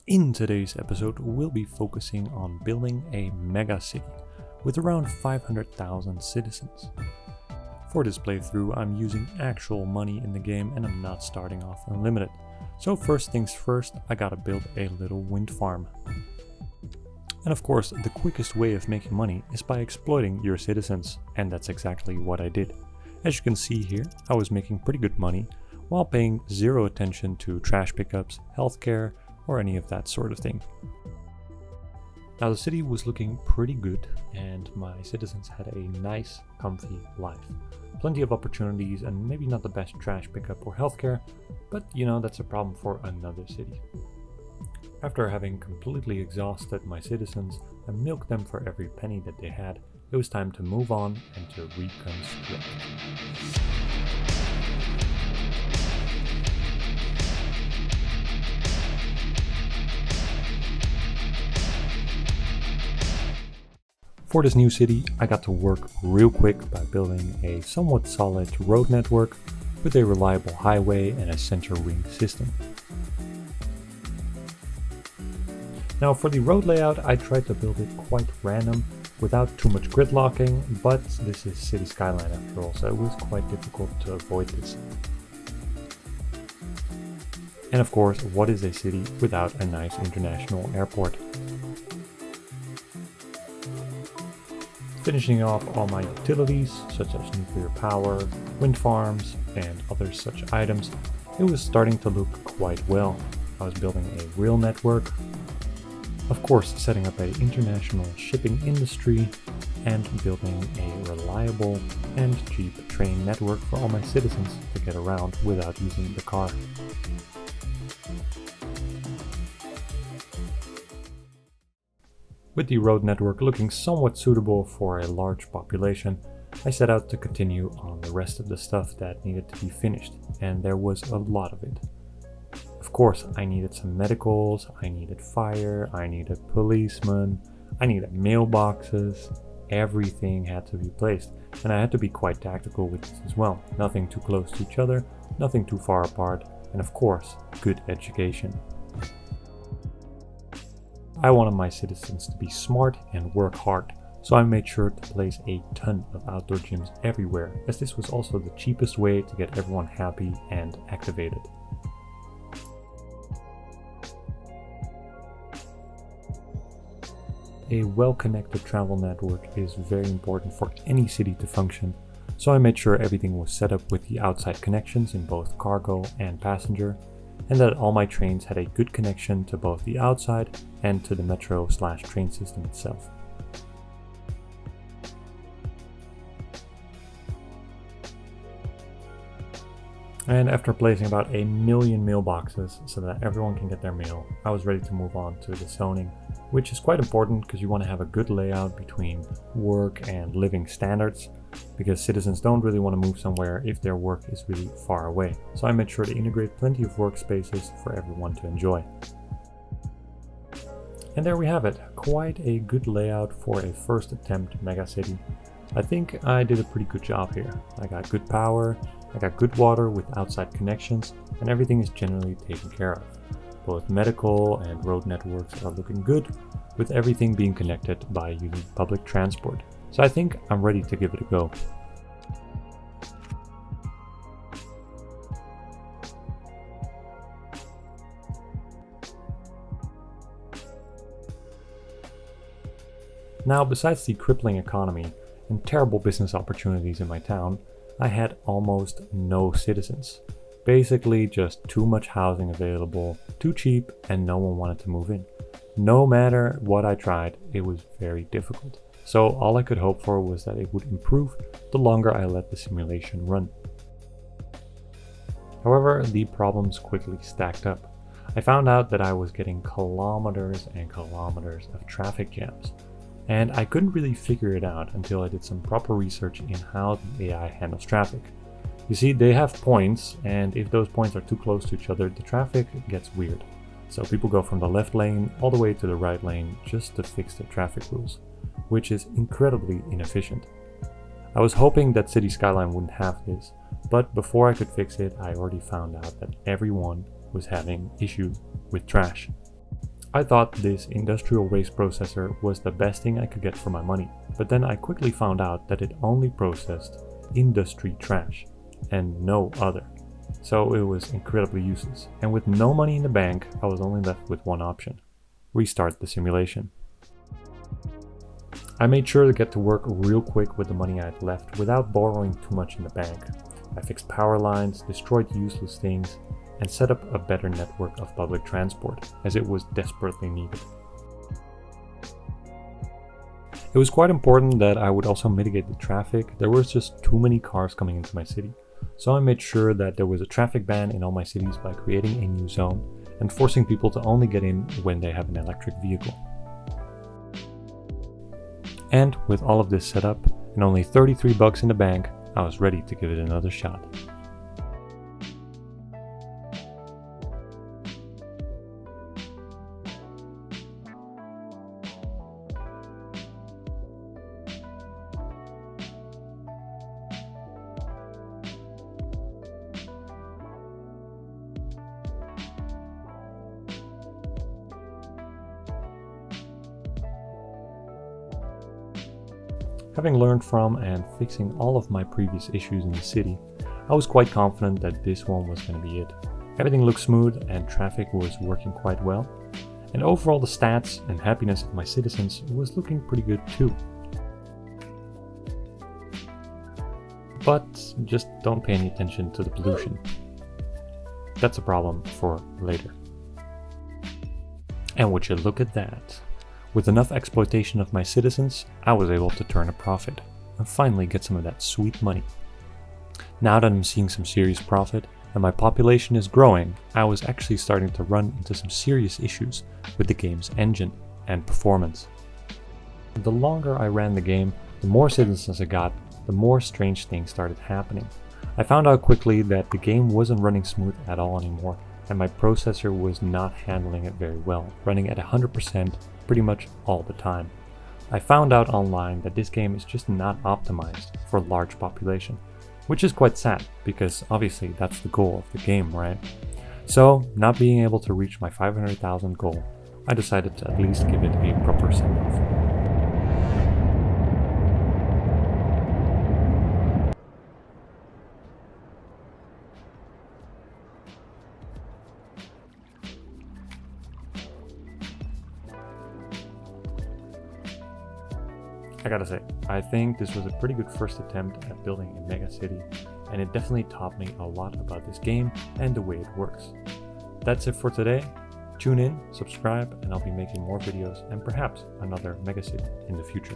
In today's episode, we'll be focusing on building a mega city with around 500,000 citizens. For this playthrough, I'm using actual money in the game and I'm not starting off unlimited. So first things first, I gotta build a little wind farm. And of course, the quickest way of making money is by exploiting your citizens, and that's exactly what I did. As you can see here, I was making pretty good money while paying zero attention to trash pickups, healthcare, or any of that sort of thing. Now the city was looking pretty good and my citizens had a nice, comfy life. Plenty of opportunities and maybe not the best trash pickup or healthcare, but that's a problem for another city. After having completely exhausted my citizens and milked them for every penny that they had, it was time to move on and to reconstruct. For this new city, I got to work real quick by building a somewhat solid road network with a reliable highway and a center ring system. Now for the road layout, I tried to build it quite random without too much gridlocking, but this is City Skyline after all, so it was quite difficult to avoid this. And of course, what is a city without a nice international airport? Finishing off all my utilities, such as nuclear power, wind farms, and other such items, it was starting to look quite well. I was building a rail network, of course setting up an international shipping industry, and building a reliable and cheap train network for all my citizens to get around without using the car. With the road network looking somewhat suitable for a large population, I set out to continue on the rest of the stuff that needed to be finished, and there was a lot of it. Of course, I needed some medicals, I needed fire, I needed policemen, I needed mailboxes, everything had to be placed, and I had to be quite tactical with this as well. Nothing too close to each other, nothing too far apart, and of course, good education. I wanted my citizens to be smart and work hard, so I made sure to place a ton of outdoor gyms everywhere, as this was also the cheapest way to get everyone happy and activated. A well-connected travel network is very important for any city to function, so I made sure everything was set up with the outside connections in both cargo and passenger, and that all my trains had a good connection to both the outside and to the metro/train system itself. And after placing about 1 million mailboxes so that everyone can get their mail, I was ready to move on to the zoning, which is quite important because you want to have a good layout between work and living standards, because citizens don't really want to move somewhere if their work is really far away. So I made sure to integrate plenty of workspaces for everyone to enjoy. And there we have it, quite a good layout for a first attempt megacity. I think I did a pretty good job here. I got good power, I got good water with outside connections, and everything is generally taken care of. Both medical and road networks are looking good, with everything being connected by using public transport. So I think I'm ready to give it a go. Now, besides the crippling economy and terrible business opportunities in my town, I had almost no citizens. Basically just too much housing available, too cheap, and no one wanted to move in. No matter what I tried, it was very difficult. So all I could hope for was that it would improve the longer I let the simulation run. However, the problems quickly stacked up. I found out that I was getting kilometers and kilometers of traffic jams, and I couldn't really figure it out until I did some proper research in how the AI handles traffic. You see, they have points, and if those points are too close to each other, the traffic gets weird. So people go from the left lane all the way to the right lane just to fix the traffic rules, which is incredibly inefficient. I was hoping that City Skyline wouldn't have this, but before I could fix it, I already found out that everyone was having issues with trash. I thought this industrial race processor was the best thing I could get for my money, but then I quickly found out that it only processed industry trash and no other. So it was incredibly useless, and with no money in the bank, I was only left with one option: restart the simulation. I made sure to get to work real quick with the money I had left without borrowing too much in the bank. I fixed power lines, destroyed useless things, and set up a better network of public transport, as it was desperately needed. It was quite important that I would also mitigate the traffic. There was just too many cars coming into my city. So I made sure that there was a traffic ban in all my cities by creating a new zone and forcing people to only get in when they have an electric vehicle. And with all of this set up and only 33 bucks in the bank, I was ready to give it another shot. Having learned from and fixing all of my previous issues in the city, I was quite confident that this one was going to be it. Everything looked smooth and traffic was working quite well, and overall the stats and happiness of my citizens was looking pretty good too. But just don't pay any attention to the pollution. That's a problem for later. And would you look at that? With enough exploitation of my citizens, I was able to turn a profit and finally get some of that sweet money. Now that I'm seeing some serious profit and my population is growing, I was actually starting to run into some serious issues with the game's engine and performance. The longer I ran the game, the more citizens I got, the more strange things started happening. I found out quickly that the game wasn't running smooth at all anymore, and my processor was not handling it very well, running at 100% pretty much all the time. I found out online that this game is just not optimized for a large population, which is quite sad because obviously that's the goal of the game, right? So, not being able to reach my 500,000 goal, I decided to at least give it a proper send-off. I gotta say, I think this was a pretty good first attempt at building a mega city, and it definitely taught me a lot about this game and the way it works. That's it for today. Tune in, subscribe, and I'll be making more videos and perhaps another mega city in the future.